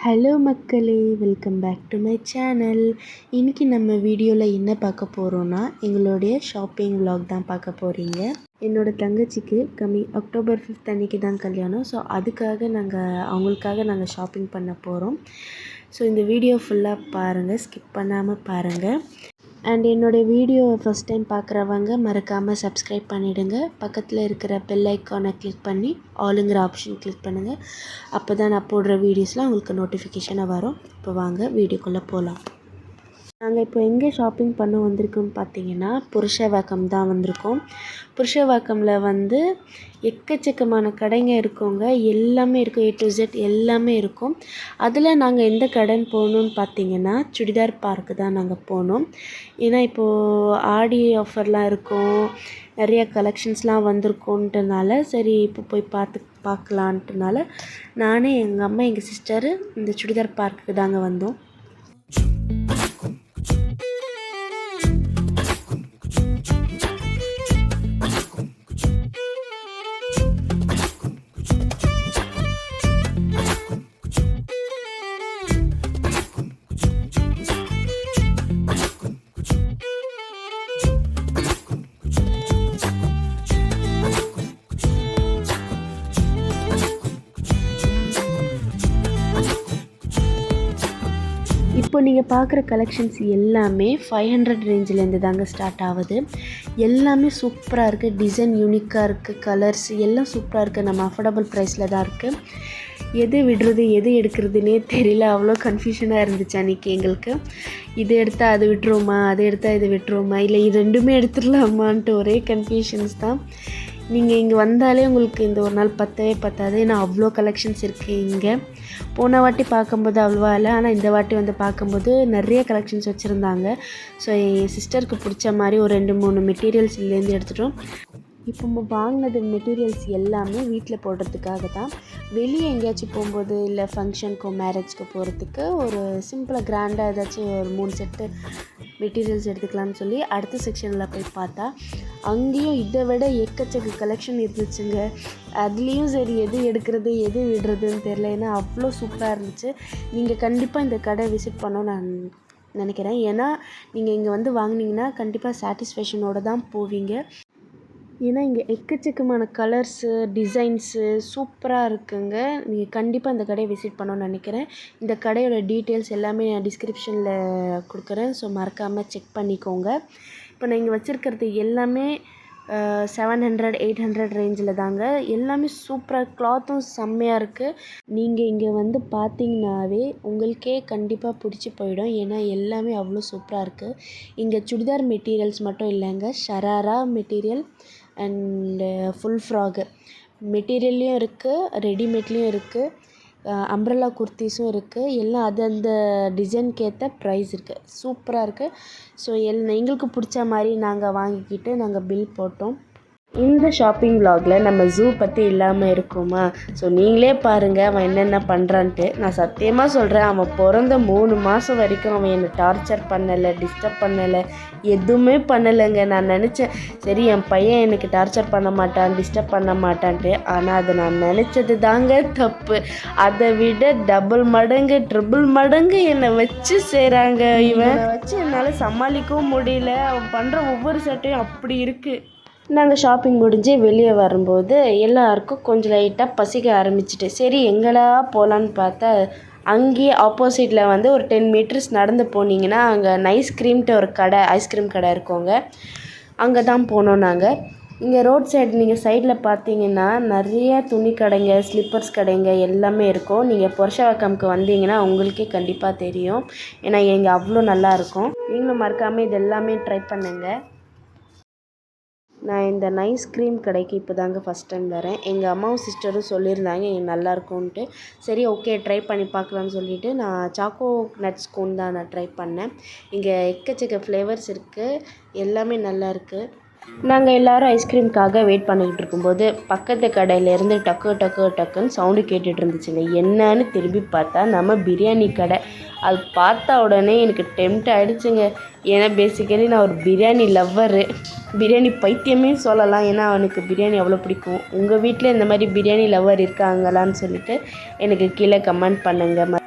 Hello மக்களே, welcome back to my channel. இன்றைக்கி நம்ம வீடியோவில் என்ன பார்க்க போகிறோன்னா, எங்களுடைய ஷாப்பிங் vlog தான் பார்க்க போகிறீங்க. என்னோடய தங்கச்சிக்கு கம்மிங் அக்டோபர் 5 அன்றைக்கி தான் கல்யாணம். ஸோ அதுக்காக அவங்களுக்காக நாங்கள் ஷாப்பிங் பண்ண போகிறோம். ஸோ இந்த வீடியோ ஃபுல்லாக பாருங்கள், ஸ்கிப் பண்ணாமல் பாருங்கள். அண்ட் என்னோடய வீடியோவை ஃபஸ்ட் டைம் பார்க்குறவங்க மறக்காமல் சப்ஸ்கிரைப் பண்ணிவிடுங்க. பக்கத்தில் இருக்கிற பெல் ஐக்கானை கிளிக் பண்ணி ஆளுங்கிற ஆப்ஷன் கிளிக் பண்ணுங்கள். அப்போ தான் நான் போடுற வீடியோஸ்லாம் உங்களுக்கு நோட்டிஃபிகேஷனாக வரும். இப்போ வாங்க வீடியோக்குள்ளே போகலாம். நாங்கள் இப்போ எங்கே ஷாப்பிங் பண்ண வந்திருக்கோம்னு பார்த்தீங்கன்னா, புருஷவாக்கம் தான் வந்திருக்கோம். புருஷவாக்கமில் எக்கச்சக்கமான கடைங்க இருக்குங்க. எல்லாமே இருக்கும், A to Z எல்லாமே இருக்கும். அதில் நாங்கள் எந்த கடைன்னு போகணுன்னு பார்த்தீங்கன்னா, சுடிதார் பார்க்கு தான் நாங்கள் போனோம். ஏன்னா இப்போது ஆடி ஆஃபர்லாம் இருக்கும், நிறைய கலெக்ஷன்ஸ்லாம் வந்திருக்கோன்றனால சரி இப்போ போய் பார்க்கலான்ட்டுனால நானே, எங்கள் அம்மா, எங்கள் சிஸ்டரு இந்த சுடிதார் பார்க்குக்கு தாங்க வந்தோம். இப்போ நீங்கள் பார்க்குற கலெக்ஷன்ஸ் எல்லாமே 500 ரேஞ்சிலேருந்து தாங்க ஸ்டார்ட் ஆகுது. எல்லாமே சூப்பராக இருக்குது, டிசைன் யூனிக்காக இருக்குது, கலர்ஸ் எல்லாம் சூப்பராக இருக்குது. நம்ம அஃபோர்டபுள் ப்ரைஸில் தான் இருக்குது. எது விடுறது எது எடுக்கிறதுனே தெரியல, அவ்வளோ கன்ஃபியூஷனாக இருந்துச்சு அன்றைக்கி எங்களுக்கு. இது எடுத்தால் அது விட்டுருவோமா, அது எடுத்தால் இது விட்டுருவோமா, இல்லை இது ரெண்டுமே எடுத்துடலாமான்ட்டு ஒரே கன்ஃபியூஷன்ஸ் தான். நீங்கள் இங்கே வந்தாலே உங்களுக்கு இந்த ஒரு நாள் பத்தவே பத்தாது. ஏன்னா அவ்வளோ கலெக்ஷன்ஸ் இருக்குது இங்கே. போன வாட்டி பார்க்கும்போது அவ்வளோவா இல்லை, ஆனால் இந்த வாட்டி பார்க்கும்போது நிறைய கலெக்ஷன்ஸ் வச்சுருந்தாங்க. ஸோ என் சிஸ்டருக்கு பிடிச்ச மாதிரி ஒரு 2-3 மெட்டீரியல்ஸ் இதுலேருந்து எடுத்துட்டோம். இப்போ நம்ம வாங்கினது மெட்டீரியல்ஸ் எல்லாமே வீட்டில் போடுறதுக்காக தான். வெளியே எங்கேயாச்சும் போகும்போது இல்லை ஃபங்க்ஷனுக்கோ மேரேஜ்க்கு போகிறதுக்கு ஒரு சிம்பிளாக கிராண்டாக ஏதாச்சும் ஒரு 3 செட்டு மெட்டீரியல்ஸ் எடுத்துக்கலாம்னு சொல்லி அடுத்த செக்ஷனில் போய் பார்த்தா அங்கேயும் இதை விட எக்கச்சக்க கலெக்ஷன் இருந்துச்சுங்க. அதுலேயும் சரி எது எடுக்கிறது எது விடுறதுன்னு தெரில, ஏன்னா அவ்வளோ சூப்பராக இருந்துச்சு. நீங்கள் கண்டிப்பாக இந்த கடை விசிட் பண்ணோன்னு நான் நினைக்கிறேன். ஏன்னா நீங்கள் இங்கே வாங்கினீங்கன்னா கண்டிப்பாக சாட்டிஸ்ஃபேக்ஷனோடு தான் போவீங்க. ஏன்னா இங்கே எக்கச்சக்கமான கலர்ஸு, டிசைன்ஸு சூப்பராக இருக்குங்க. நீங்கள் கண்டிப்பாக இந்த கடையை விசிட் பண்ணணும்னு நினைக்கிறேன். இந்த கடையோட டீட்டெயில்ஸ் எல்லாமே நான் டிஸ்கிரிப்ஷனில் கொடுக்குறேன். ஸோ மறக்காமல் செக் பண்ணிக்கோங்க. இப்போ நான் இங்கே வச்சுருக்கிறது எல்லாமே 700, 800 ரேஞ்சில் தாங்க. எல்லாமே சூப்பராக, கிளாத்தும் செம்மையாக இருக்குது. நீங்கள் இங்கே பார்த்தீங்கன்னாவே உங்களுக்கே கண்டிப்பாக பிடிச்சி போயிடும். ஏன்னா எல்லாமே அவ்வளோ சூப்பராக இருக்குது. இங்கே சுடிதார் மெட்டீரியல்ஸ் மட்டும் இல்லைங்க, sharara material and full frock மெட்டீரியல்லையும் இருக்குது, ரெடிமேட்லேயும் இருக்குது, அம்ப்ரெல்லா குர்த்திஸும் இருக்குது. எல்லாம் அந்த டிசைனுக்கு ஏற்ற ப்ரைஸ் இருக்குது, சூப்பராக இருக்குது. ஸோ எங்களுக்கு பிடிச்ச மாதிரி நாங்கள் வாங்கிக்கிட்டு நாங்கள் பில் போட்டோம். இந்த ஷாப்பிங் vlogல நம்ம ஜூ பற்றி இல்லாமல் இருக்குமா? ஸோ நீங்களே பாருங்கள் அவன் என்னென்ன பண்ணுறான்ட்டு. நான் சத்தியமாக சொல்கிறேன், அவன் பிறந்த 3 மாதம் வரைக்கும் அவன் என்னை டார்ச்சர் பண்ணலை, டிஸ்டர்ப் பண்ணலை, எதுவுமே பண்ணலைங்க. நான் நினச்சேன் சரி என் பையன் எனக்கு டார்ச்சர் பண்ண மாட்டான், டிஸ்டர்ப் பண்ண மாட்டான்ட்டு. ஆனால் அதை நான் நினச்சது தாங்க தப்பு. அதை விட டபுள் மடங்கு ட்ரிபிள் மடங்கு என்னை வச்சு செய்கிறாங்க. இவனை வச்சு என்னால் சமாளிக்கவும் முடியல. அவன் பண்ணுற ஒவ்வொரு சட்டையும் அப்படி இருக்குது. நாங்கள் ஷாப்பிங் முடிஞ்சு வெளியே வரும்போது எல்லாருக்கும் கொஞ்சம் லைட்டாக பசிக்க ஆரம்பிச்சிட்டு சரி எங்கடா போகலான்னு பார்த்தா, அங்கேயே ஆப்போசிட்டில் ஒரு 10 மீட்டர்ஸ் நடந்து போனீங்கன்னா அங்கே நைஸ்க்ரீம்ட்டு ஒரு கடை, ஐஸ்கிரீம் கடை இருக்கோங்க. அங்கே தான் போனோம் நாங்கள். இங்கே ரோட் சைடு நீங்கள் சைடில் பார்த்தீங்கன்னா நிறைய துணி கடைங்க, ஸ்லிப்பர்ஸ் கடைங்க எல்லாமே இருக்கும். நீங்கள் புருஷவாக்கம்க்கு வந்தீங்கன்னா உங்களுக்கே கண்டிப்பாக தெரியும். ஏன்னா இங்கே அவ்வளோ நல்லாயிருக்கும். நீங்களும் மறக்காமல் இது எல்லாமே ட்ரை பண்ணுங்கள். நான் இந்த நைஸ்க்ரீம் கடைக்கு இப்போ தாங்க ஃபஸ்ட் டைம் வரேன். எங்கள் அம்மாவும் சிஸ்டரும் சொல்லியிருந்தாங்க இங்கே நல்லாயிருக்கும்ன்ட்டு. சரி ஓகே ட்ரை பண்ணி பார்க்கலான்னு சொல்லிவிட்டு நான் சாக்கோ நட்ஸ் கோன் தான் நான் ட்ரை பண்ணேன். இங்கே எக்கச்சக்க ஃப்ளேவர்ஸ் இருக்குது, எல்லாமே நல்லாயிருக்கு. நாங்கள் எல்லோரும் ஐஸ்கிரீம்காக வெயிட் பண்ணிக்கிட்டு இருக்கும்போது பக்கத்து கடையிலேருந்து டக்கு டக்கு டக்குன்னு சவுண்டு கேட்டுட்டு இருந்துச்சுங்க. என்னன்னு திரும்பி பார்த்தா நம்ம பிரியாணி கடை. அது பார்த்த உடனே எனக்கு டெம்ட் ஆகிடுச்சுங்க. ஏன்னா பேசிக்கலி நான் ஒரு பிரியாணி லவ்வரு, பிரியாணி பைத்தியமே சொல்லலாம். ஏன்னா அவனுக்கு பிரியாணி அவ்வளோ பிடிக்கும். உங்கள் வீட்டில் இந்த மாதிரி பிரியாணி லவ்வர் இருக்காங்களான்னு சொல்லிட்டு எனக்கு கீழே கமெண்ட் பண்ணுங்கள்.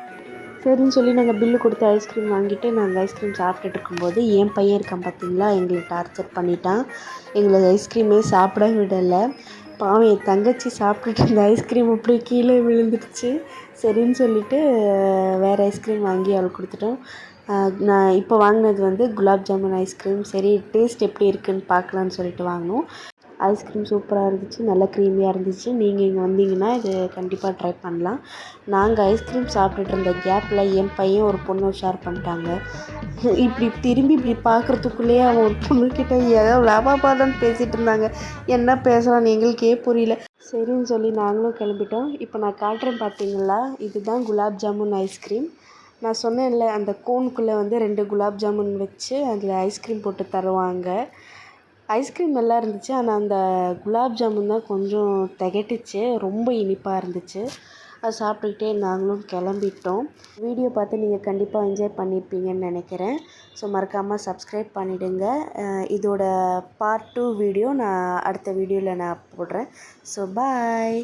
சரின்னு சொல்லி நாங்கள் பில்லு கொடுத்து ஐஸ்கிரீம் வாங்கிட்டு நாங்கள் ஐஸ்கிரீம் சாப்பிட்டுட்டு இருக்கும்போது என் பையன் இருக்கான் பார்த்தீங்களா, எங்களுக்கு டார்ச்சர் பண்ணிட்டான். எங்களை ஐஸ்கிரீமே சாப்பிட விடலை. பாவம் என் தங்கச்சி சாப்பிட்டுட்டு இருந்த ஐஸ்கிரீம் அப்படியே கீழே விழுந்துடுச்சு. சரின்னு சொல்லிவிட்டு வேறு ஐஸ்கிரீம் வாங்கி அவளுக்கு கொடுத்துட்டோம். நான் இப்போ வாங்கினது வந்து குலாப் ஜாமுன் ஐஸ்கிரீம். சரி டேஸ்ட் எப்படி இருக்குதுன்னு பார்க்கலான்னு சொல்லிட்டு வாங்கினோம். ஐஸ்கிரீம் சூப்பராக இருந்துச்சு, நல்லா க்ரீமியாக இருந்துச்சு. நீங்கள் இங்கே வந்தீங்கன்னா இது கண்டிப்பாக ட்ரை பண்ணலாம். நாங்கள் ஐஸ்கிரீம் சாப்பிட்டுட்டு இருந்த கேப்பில் என் பையன் ஒரு பொண்ணை ஷேர் பண்ணிட்டாங்க. இப்படி திரும்பி இப்படி பார்க்குறதுக்குள்ளேயே அவன் ஒரு பொண்ணுக்கிட்ட ஏதோ லாபாபாதன்னு பேசிகிட்டு இருந்தாங்க. என்ன பேசுகிறான்னு எங்களுக்கே புரியல. சரின்னு சொல்லி நாங்களும் கிளம்பிட்டோம். இப்போ நான் காட்டுறேன் பார்த்தீங்களா, இதுதான் குலாப் ஜாமுன் ஐஸ்கிரீம். நான் சொன்னேன்ல, அந்த கோனுக்குள்ளே வந்து 2 குலாப் ஜாமுன் வச்சு அதில் ஐஸ்கிரீம் போட்டு தருவாங்க. ஐஸ்கிரீம் நல்லா இருந்துச்சு, ஆனால் அந்த குலாப் ஜாமுன் தான் கொஞ்சம் திகட்டுச்சு, ரொம்ப இனிப்பாக இருந்துச்சு. அதை சாப்பிட்டுக்கிட்டே நாங்களும் கிளம்பிட்டோம். வீடியோ பார்த்து நீங்கள் கண்டிப்பாக என்ஜாய் பண்ணியிருப்பீங்கன்னு நினைக்கிறேன். ஸோ மறக்காமல் சப்ஸ்கிரைப் பண்ணிவிடுங்க. இதோட பார்ட் 2 வீடியோ நான் அடுத்த வீடியோவில் நான் போடுறேன். So bye.